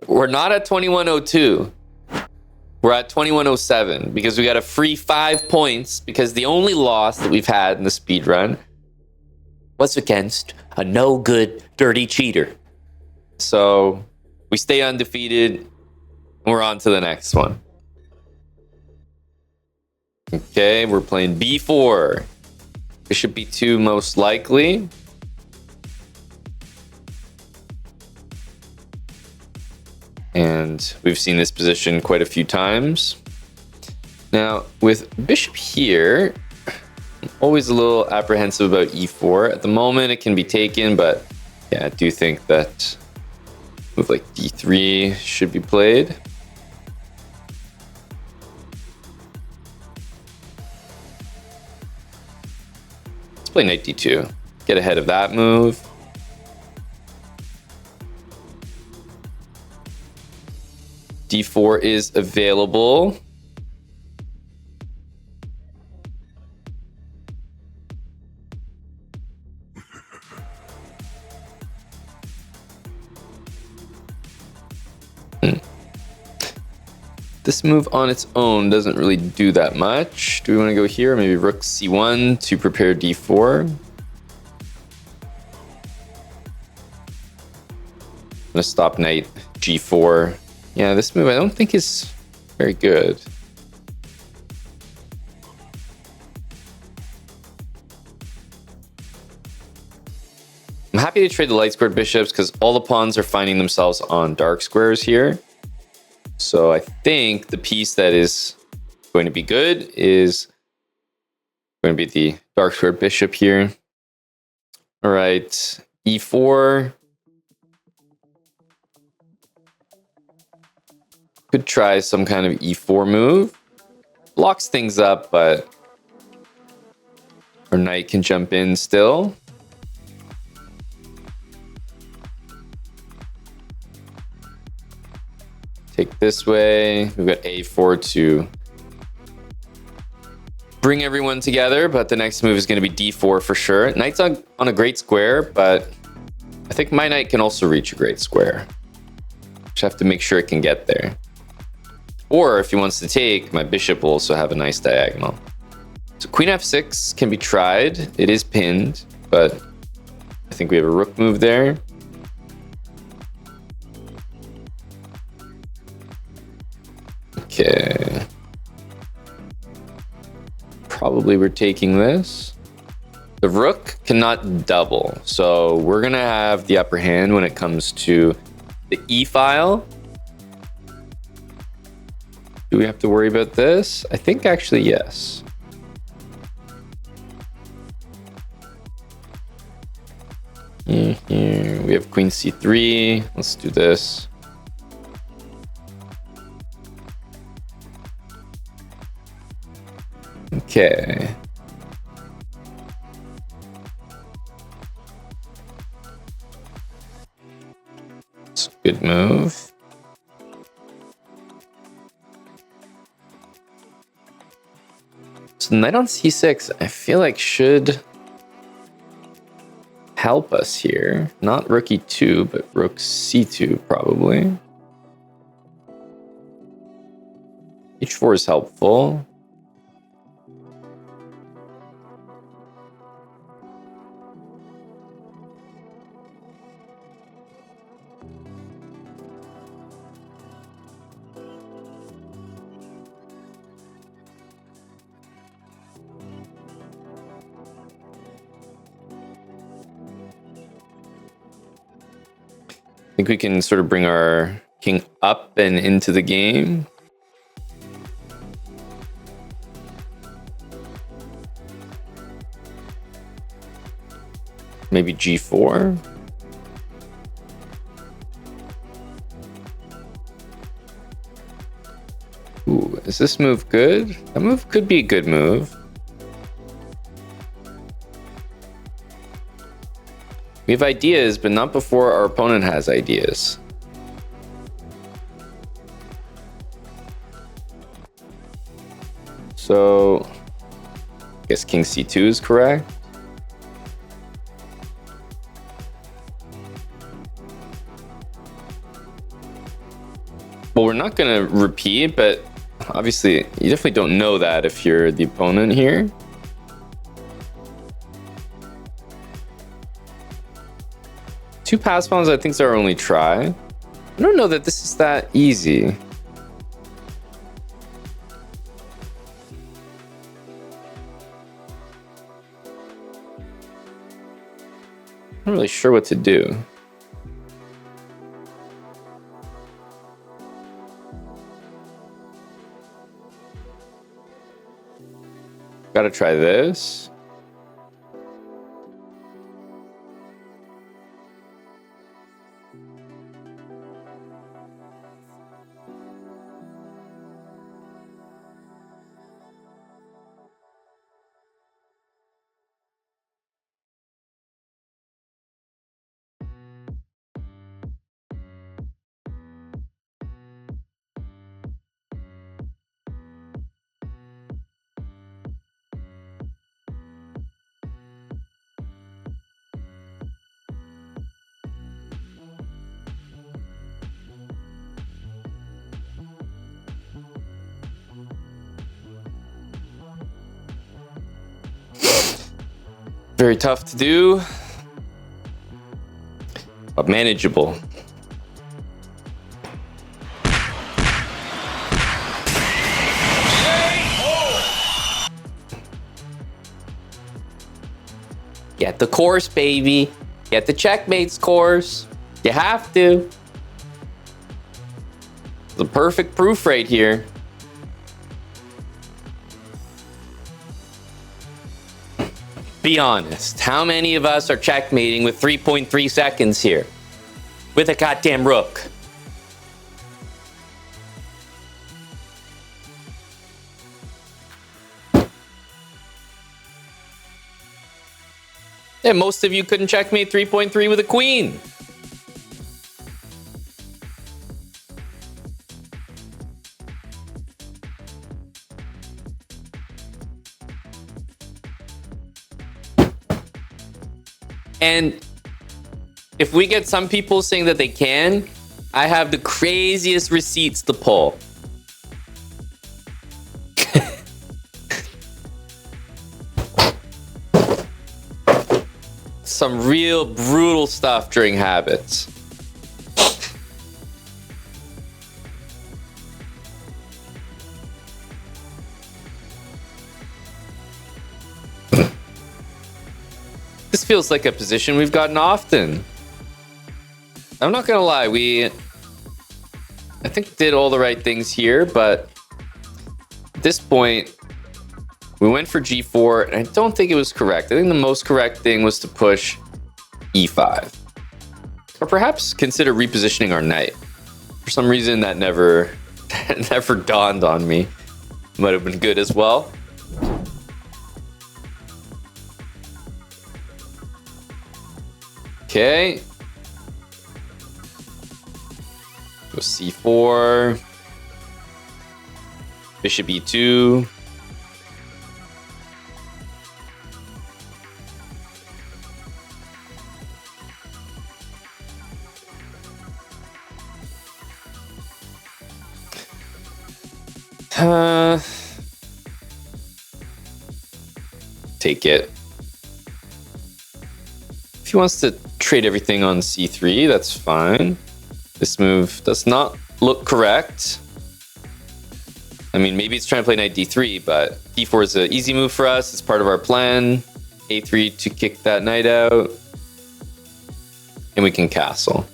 we're not at 2102. We're at 2107 because we got a free 5 points because the only loss that we've had in the speed run was against a no good, dirty cheater. So we stay undefeated. We're on to the next one. Okay, we're playing B4. Bishop B2 most likely. And we've seen this position quite a few times. Now, with bishop here, I'm always a little apprehensive about e4. At the moment, it can be taken, but yeah, I do think that move like d3 should be played. Let's play knight d2. Get ahead of that move. d4 is available. This move on its own doesn't really do that much. Do we want to go here? Maybe rook c1 to prepare d4. I'm gonna stop knight g4. Yeah, this move I don't think is very good. I'm happy to trade the light squared bishops because all the pawns are finding themselves on dark squares here. So I think the piece that is going to be good is going to be the dark squared bishop here. All right, e4. Could try some kind of e4 move. Blocks things up, but our knight can jump in still. Take this way. We've got a4 to bring everyone together, but the next move is going to be d4 for sure. Knight's on a great square, but I think my knight can also reach a great square. Just have to make sure it can get there. Or if he wants to take, my bishop will also have a nice diagonal. So queen f6 can be tried. It is pinned, but I think we have a rook move there. Okay. Probably we're taking this. The rook cannot double, so we're gonna have the upper hand when it comes to the e file. Do we have to worry about this? I think actually yes. Here we have queen c3. Let's do this. Okay. It's a good move. So knight on c6, I feel like should help us here. Not rook e2, but rook c2 probably. h4 is helpful. I think we can sort of bring our king up and into the game. Maybe g4. Ooh, is this move good? That move could be a good move. We have ideas, but not before our opponent has ideas. So, I guess king c2 is correct. Well, we're not going to repeat, but obviously you definitely don't know that if you're the opponent here. Two pass pawns, I think, is our only try. I don't know that this is that easy. I'm not really sure what to do. Gotta try this. Very tough to do, but manageable. Get the course, baby. Get the checkmates course. You have to. The perfect proof right here. Be honest, how many of us are checkmating with 3.3 seconds here? With a goddamn rook. And most of you couldn't checkmate 3.3 with a queen. And if we get some people saying that they can, I have the craziest receipts to pull. Some real brutal stuff during habits. This feels like a position we've gotten often. I'm not gonna lie, I think did all the right things here, but at this point, we went for g4, and I don't think it was correct. I think the most correct thing was to push e5. Or perhaps consider repositioning our knight. For some reason, that never dawned on me. Might have been good as well. Okay. Go c4. Bishop e2. Take it. If he wants to trade everything on c3, that's fine. This move does not look correct. I mean, maybe it's trying to play knight d3, but d4 is an easy move for us. It's part of our plan. a3 to kick that knight out. And we can castle.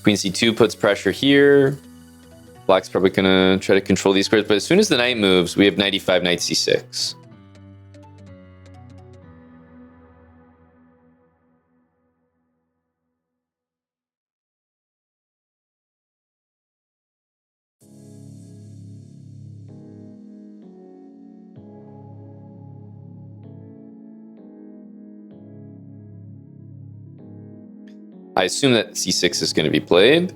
Queen c2 puts pressure here. Black's probably gonna try to control these squares, but as soon as the knight moves, we have knight e5, knight c6. I assume that c6 is going to be played.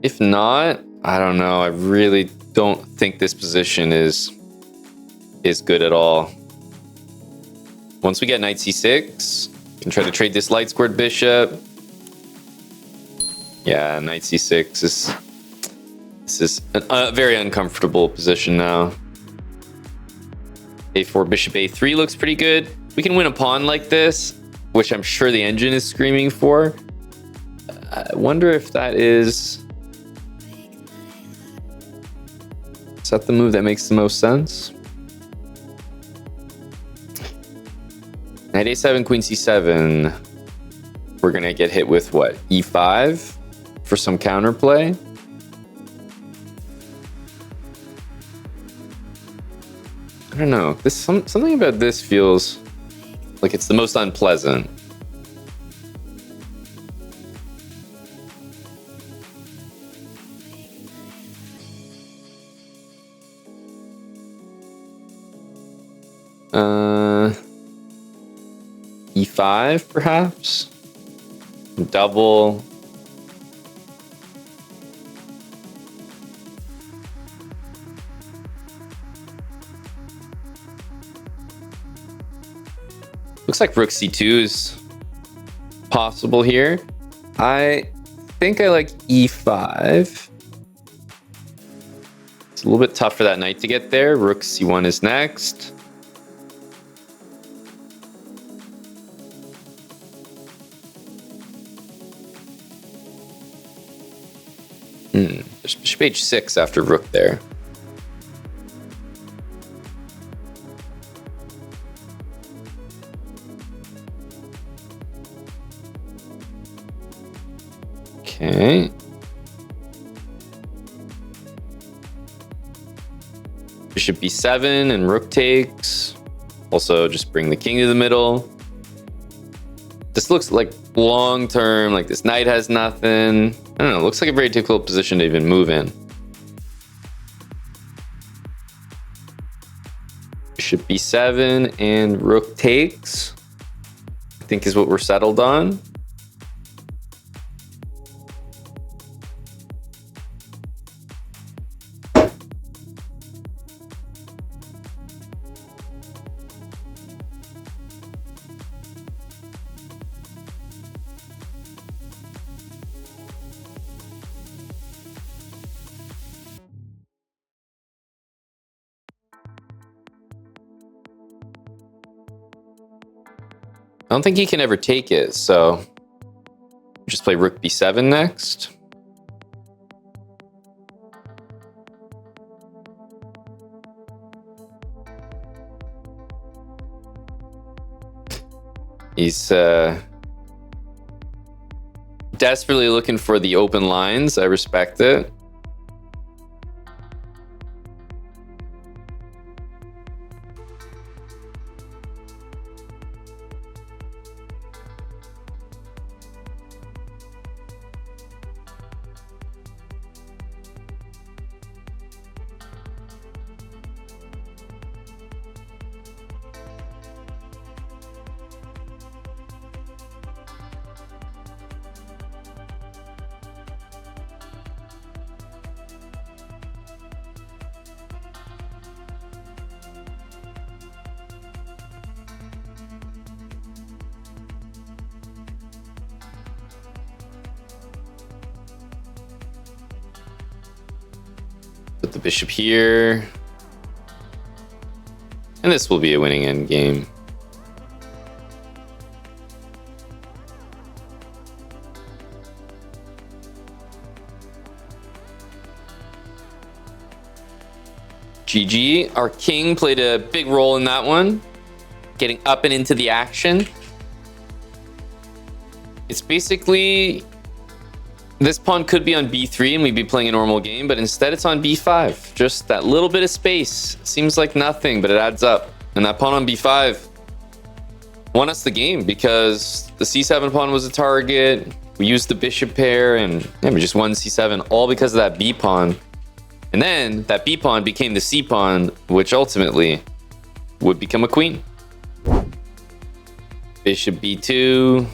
If not, I don't know. I really don't think this position is good at all. Once we get knight c6, Can try to trade this light squared bishop. Yeah, knight c6 is... This is a very uncomfortable position now. a4, bishop a3 looks pretty good. We can win a pawn like this, which I'm sure the engine is screaming for. I wonder if that is... Is that the move that makes the most sense? Knight a7, queen c7. We're gonna get hit with what? e5 for some counterplay. I don't know. Something about this feels like it's the most unpleasant. E5 perhaps? Double. Looks like rook c2 is possible here. I think I like e5. It's a little bit tough for that knight to get there. Rook c1 is next. There's bishop h6 after rook there. Okay. Bishop b7 and rook takes. Also, just bring the king to the middle. This looks like long term, like this knight has nothing. I don't know, looks like a very difficult position to even move in. Bishop b7 and rook takes, I think is what we're settled on. I don't think he can ever take it, so just play rook b7 next. He's desperately looking for the open lines. I respect it. Put the bishop here. And this will be a winning endgame. GG. Our king played a big role in that one. Getting up and into the action. It's basically... This pawn could be on b3 and we'd be playing a normal game, but instead it's on b5. Just that little bit of space. Seems like nothing, but it adds up. And that pawn on b5 won us the game because the c7 pawn was a target. We used the bishop pair and yeah, we just won c7 all because of that b pawn. And then that b pawn became the c pawn, which ultimately would become a queen. Bishop b2.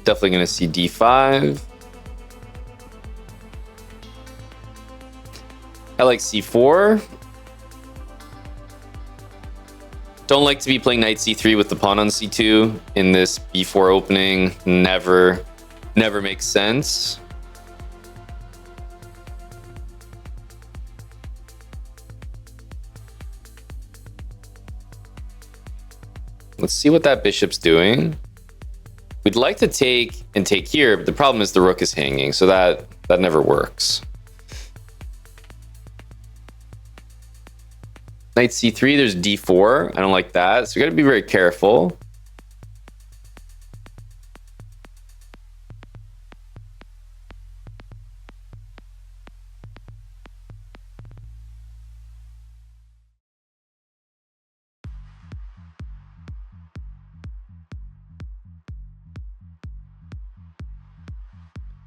Definitely going to see d5. I like c4. Don't like to be playing knight c3 with the pawn on c2 in this b4 opening. Never makes sense. Let's see what that bishop's doing. We'd like to take and take here, but the problem is the rook is hanging, so that never works. Knight c3, there's d4. I don't like that, so we gotta be very careful.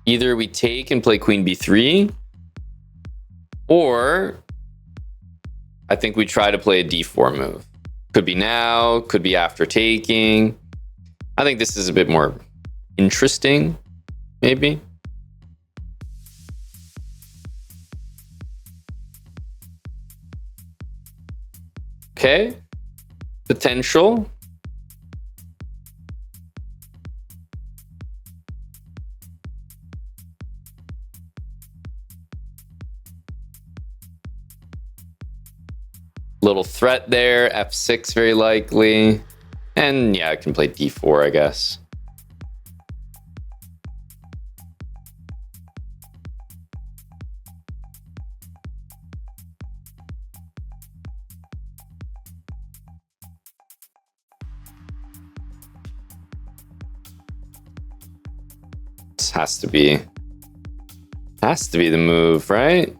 Either we take and play queen b3, or I think we try to play a d4 move. Could be now, could be after taking. I think this is a bit more interesting, maybe. Okay, potential. Little threat there, f6 very likely. And yeah, I can play d4, I guess. This has to be the move, right?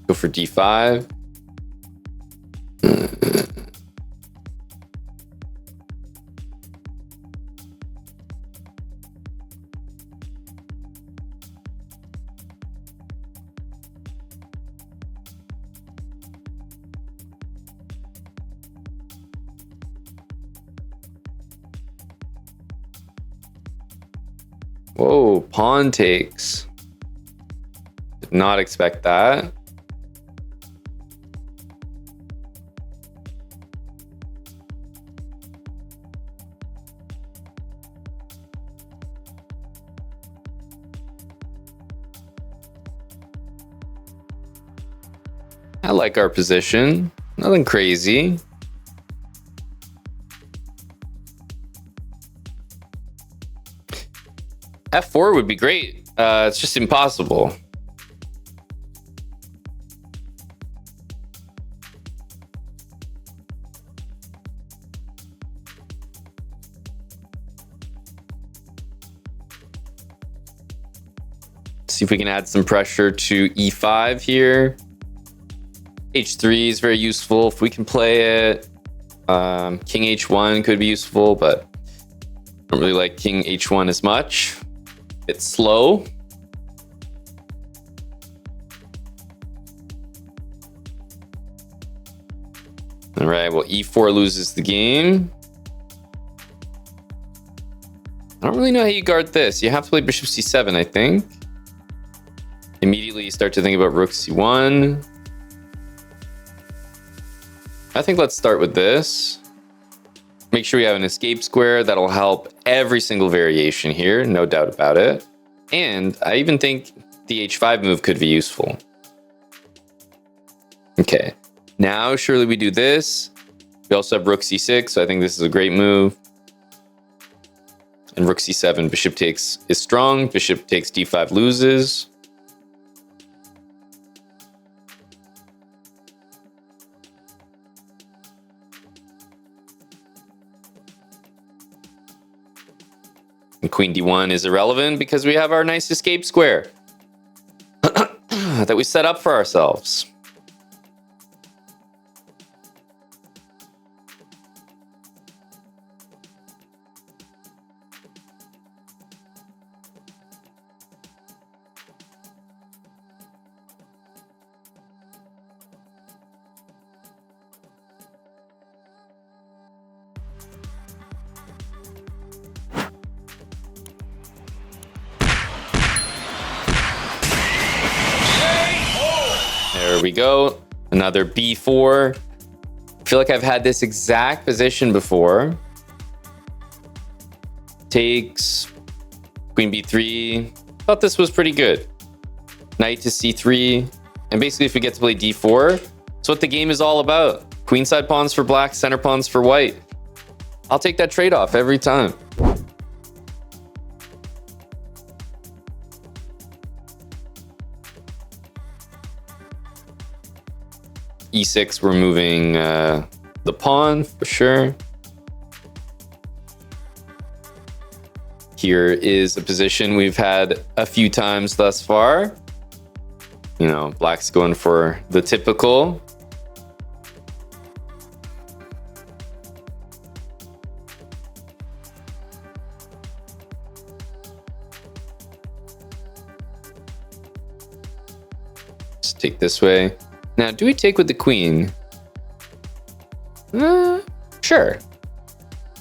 Go for d5. Whoa, pawn takes. Did not expect that. I like our position. Nothing crazy. F4 would be great. It's just impossible. See if we can add some pressure to e5 here. h3 is very useful if we can play it. King h1 could be useful, but I don't really like king h1 as much. It's slow. All right, well, e4 loses the game. I don't really know how you guard this. You have to play bishop c7, I think. Immediately you start to think about rook c1. I think let's start with this. Make sure we have an escape square. That'll help every single variation here, no doubt about it. And I even think the h5 move could be useful. Okay, now surely we do this. We also have rook c6, so I think this is a great move. And rook c7, bishop takes is strong. Bishop takes d5 loses. And queen d1 is irrelevant because we have our nice escape square that we set up for ourselves. we go. Another b4. I feel like I've had this exact position before. Takes, queen b3. Thought this was pretty good. Knight to c3. And basically if we get to play d4, that's what the game is all about. Queenside pawns for black, center pawns for white. I'll take that trade-off every time. e6, we're moving the pawn for sure. Here is a position we've had a few times thus far. You know, black's going for the typical. Let's take this way. Now, do we take with the queen? Sure.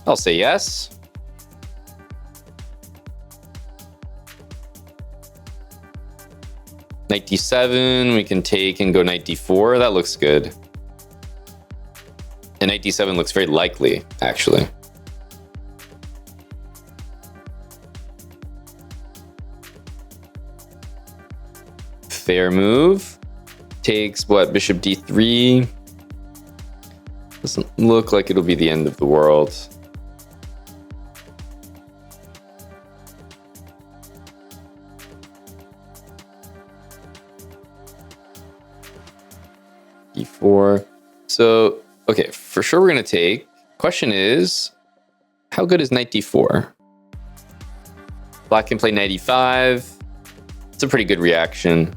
I'll say yes. Knight d7, we can take and go knight d4. That looks good. And knight d7 looks very likely, actually. Fair move. Takes what? Bishop d3. Doesn't look like it'll be the end of the world. d4. So, okay, for sure we're going to take. Question is, how good is knight d4? Black can play knight e5. It's a pretty good reaction.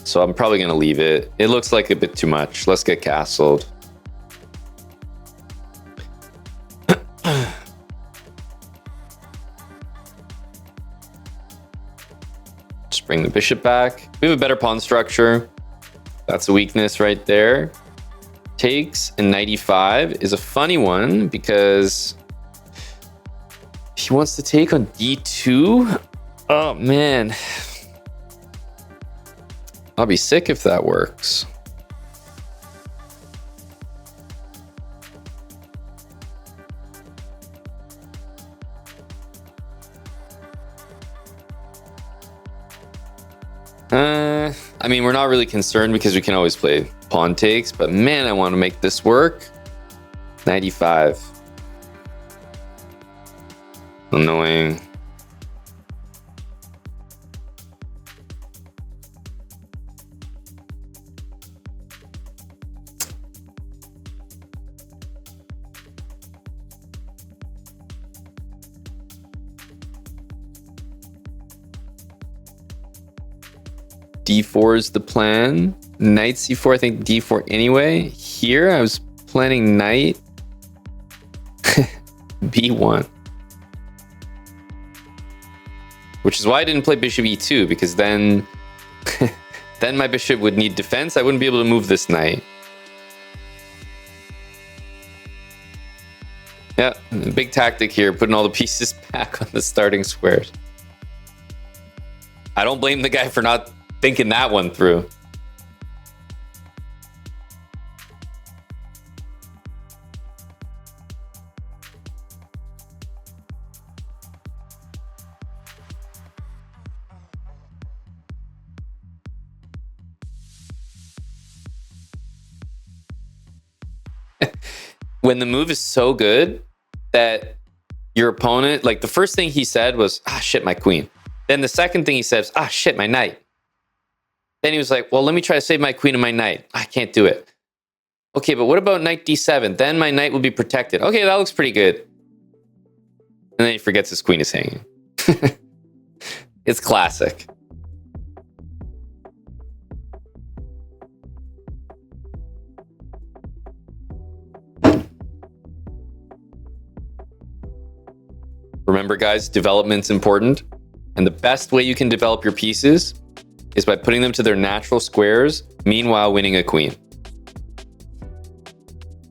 So I'm probably going to leave it. It looks like a bit too much. Let's get castled. Just bring the bishop back. We have a better pawn structure. That's a weakness right there. Takes and knight e5 is a funny one because he wants to take on d2. Oh, man. I'll be sick if that works. I mean, we're not really concerned because we can always play pawn takes, but man, I want to make this work. 95. Annoying. d4 is the plan. Knight c4, I think d4 anyway. Here, I was planning knight b1. Which is why I didn't play bishop e2, because then, then my bishop would need defense. I wouldn't be able to move this knight. Yeah, big tactic here, putting all the pieces back on the starting squares. I don't blame the guy for not thinking that one through. When the move is so good that your opponent, like the first thing he said was, ah, shit, my queen. Then the second thing he says, ah, shit, my knight. Then he was like, well, let me try to save my queen and my knight. I can't do it. Okay, but what about knight d7? Then my knight will be protected. Okay, that looks pretty good. And then he forgets his queen is hanging. It's classic. Remember, guys, development's important. And the best way you can develop your pieces is by putting them to their natural squares, meanwhile winning a queen.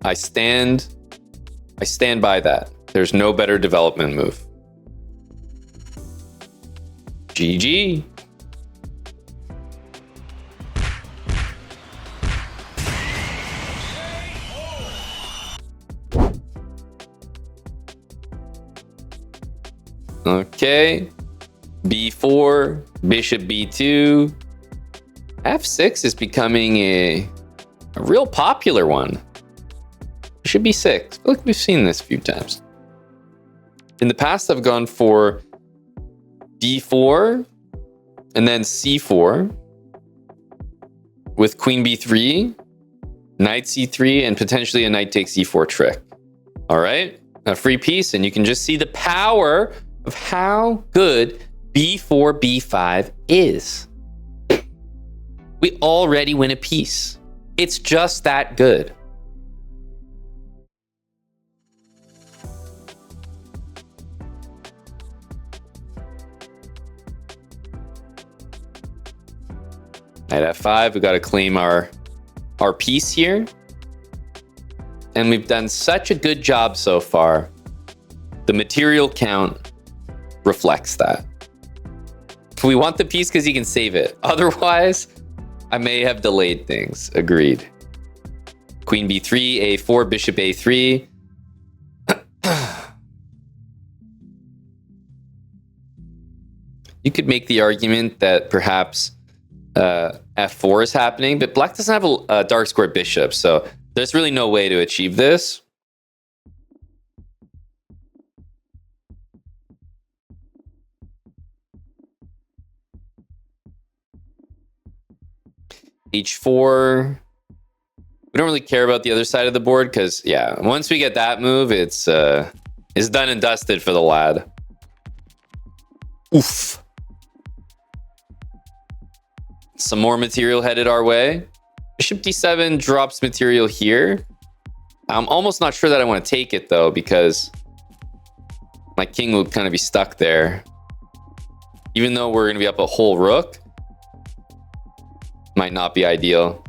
I stand by that. There's no better development move. GG. Okay. B4, bishop B2. F6 is becoming a real popular one. Bishop B6. I feel like we've seen this a few times. In the past, I've gone for B4 and then C4 with queen B3, knight C3, and potentially a knight takes E4 trick. All right, a free piece, and you can just see the power of how good B4, B5 is. We already win a piece. It's just that good. Knight F5, we got to claim our piece here. And we've done such a good job so far. The material count reflects that. We want the piece because he can save it. Otherwise, I may have delayed things. Agreed. Queen B3, A4, bishop A3. You could make the argument that perhaps F4 is happening, but black doesn't have a dark square bishop, so there's really no way to achieve this. H4. We don't really care about the other side of the board because, yeah, once we get that move, it's done and dusted for the lad. Oof. Some more material headed our way. Bishop D7 drops material here. I'm almost not sure that I want to take it, though, because my king will kind of be stuck there. Even though we're going to be up a whole rook, might not be ideal.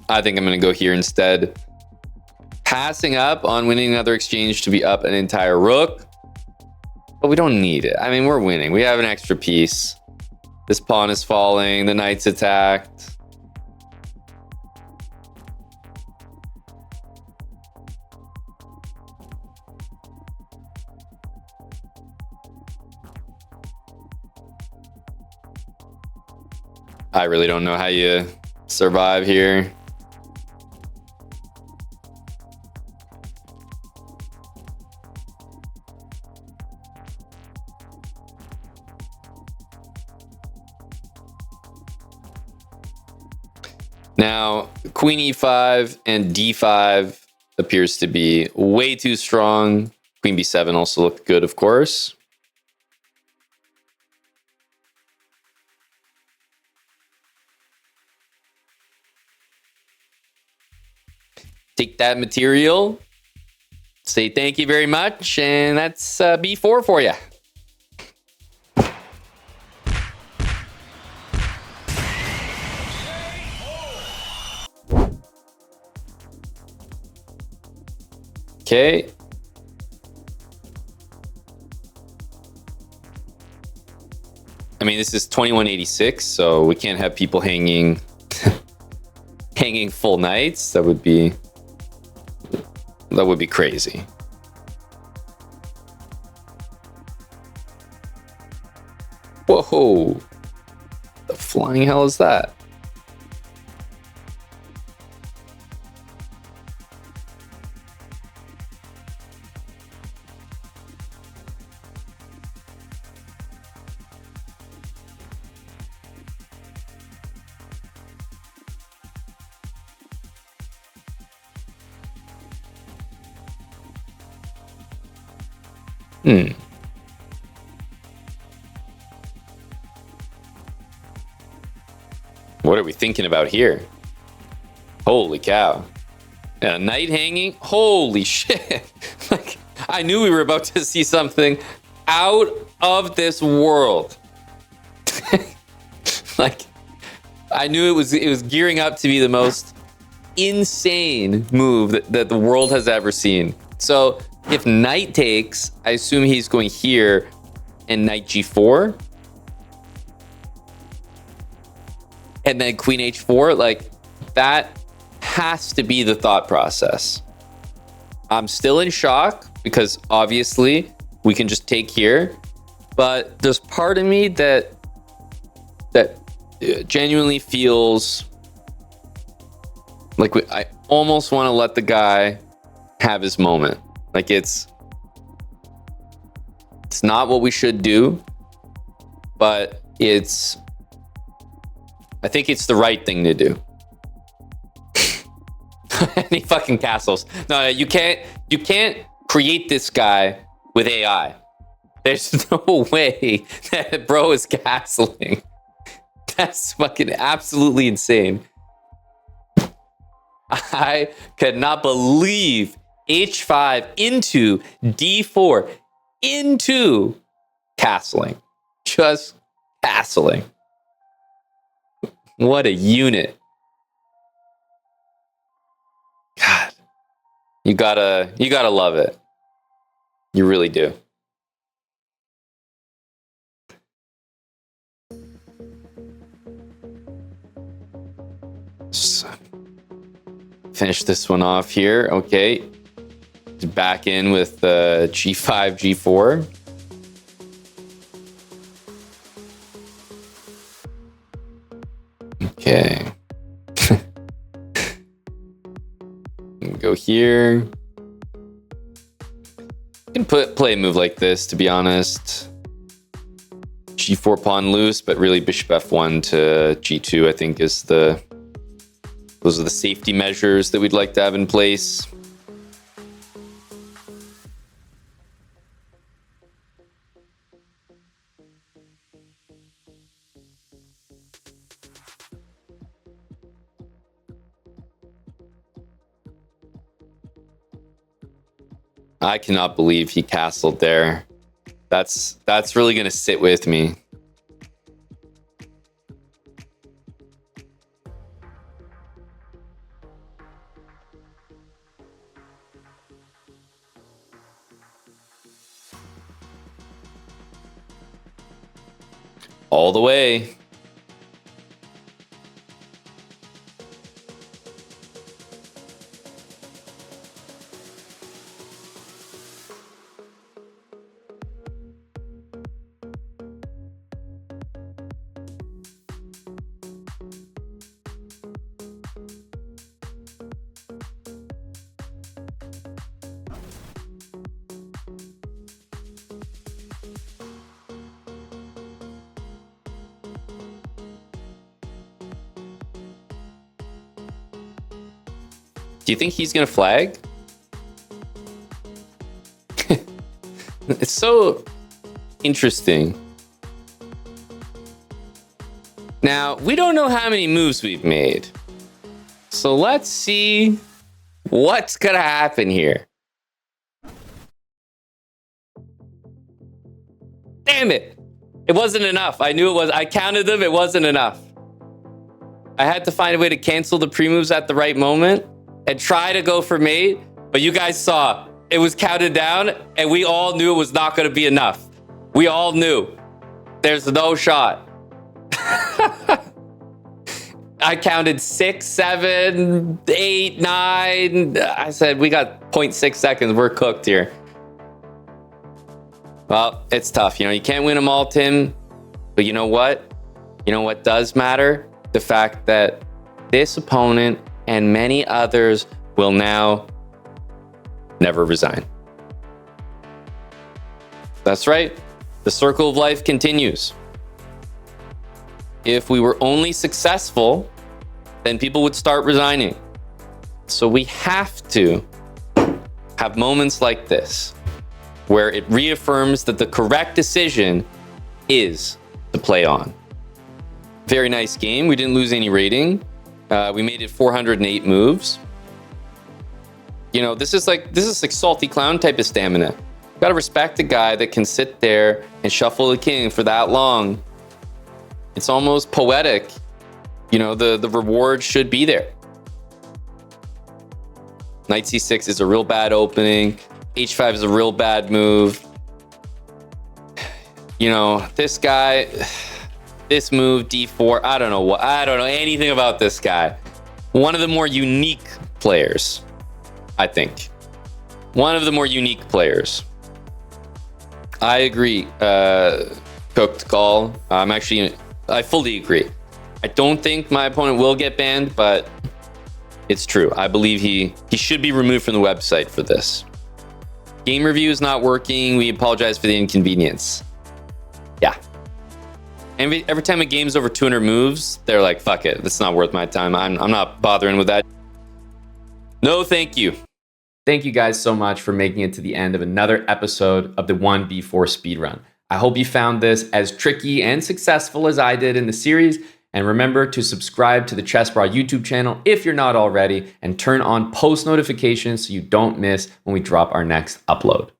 I think I'm going to go here instead. Passing up on winning another exchange to be up an entire rook. But we don't need it. I mean, we're winning. We have an extra piece. This pawn is falling. The knight's attacked. I really don't know how you survive here. Now, queen e5 and d5 appears to be way too strong. Queen b7 also looked good, of course. Take that material, say thank you very much, and that's b4 for you. Okay. I mean, this is 2186, so we can't have people hanging hanging full knights. That would be crazy. Whoa. The flying hell is that? What are we thinking about here? Holy cow. And a knight hanging? Holy shit. Like, I knew we were about to see something out of this world. Like, I knew it was gearing up to be the most insane move that the world has ever seen. So if knight takes, I assume he's going here and knight g4. And then queen h4, like, that has to be the thought process. I'm still in shock because obviously we can just take here, but there's part of me that genuinely feels like I almost want to let the guy have his moment. Like it's not what we should do, but I think it's the right thing to do. Any fucking castles. No, you can't create this guy with AI. There's no way that bro is castling. That's fucking absolutely insane. I could not believe h5 into d4 into castling. Just castling. What a unit. God. You gotta love it. You really do. So, finish this one off here. Okay. Back in with g5, g4. Okay. Go here. You can play a move like this, to be honest. G4 pawn loose, but really bishop f1 to g2, I think those are the safety measures that we'd like to have in place. I cannot believe he castled there. That's really gonna sit with me. All the way. Do you think he's gonna flag? It's so interesting. Now, we don't know how many moves we've made. So let's see what's gonna happen here. Damn it. It wasn't enough. I knew it was. I counted them. It wasn't enough. I had to find a way to cancel the pre-moves at the right moment and try to go for mate, but you guys saw it was counted down and we all knew it was not going to be enough. We all knew there's no shot. I counted 6, 7, 8, 9. I said, we got 0.6 seconds. We're cooked here. Well, it's tough. You know, you can't win them all, Tim, but you know what? You know what does matter? The fact that this opponent and many others will now never resign. That's right. The circle of life continues. If we were only successful, then people would start resigning. So we have to have moments like this where it reaffirms that the correct decision is to play on. Very nice game. We didn't lose any rating. We made it 408 moves. You know, this is like salty clown type of stamina. You gotta respect a guy that can sit there and shuffle the king for that long. It's almost poetic. You know, the reward should be there. Knight c6 is a real bad opening. h5 is a real bad move. You know, this guy, this move, d4, I don't know anything about this guy. One of the more unique players, I think. One of the more unique players. I agree. Cooked call. I fully agree. I don't think my opponent will get banned, but it's true. I believe he should be removed from the website for this. Game review is not working. We apologize for the inconvenience. Yeah. Every time a game's over 200 moves, they're like, fuck it. That's not worth my time. I'm not bothering with that. No, thank you. Thank you guys so much for making it to the end of another episode of the 1v4 speedrun. I hope you found this as tricky and successful as I did in the series. And remember to subscribe to the chessbrah YouTube channel if you're not already, and turn on post notifications so you don't miss when we drop our next upload.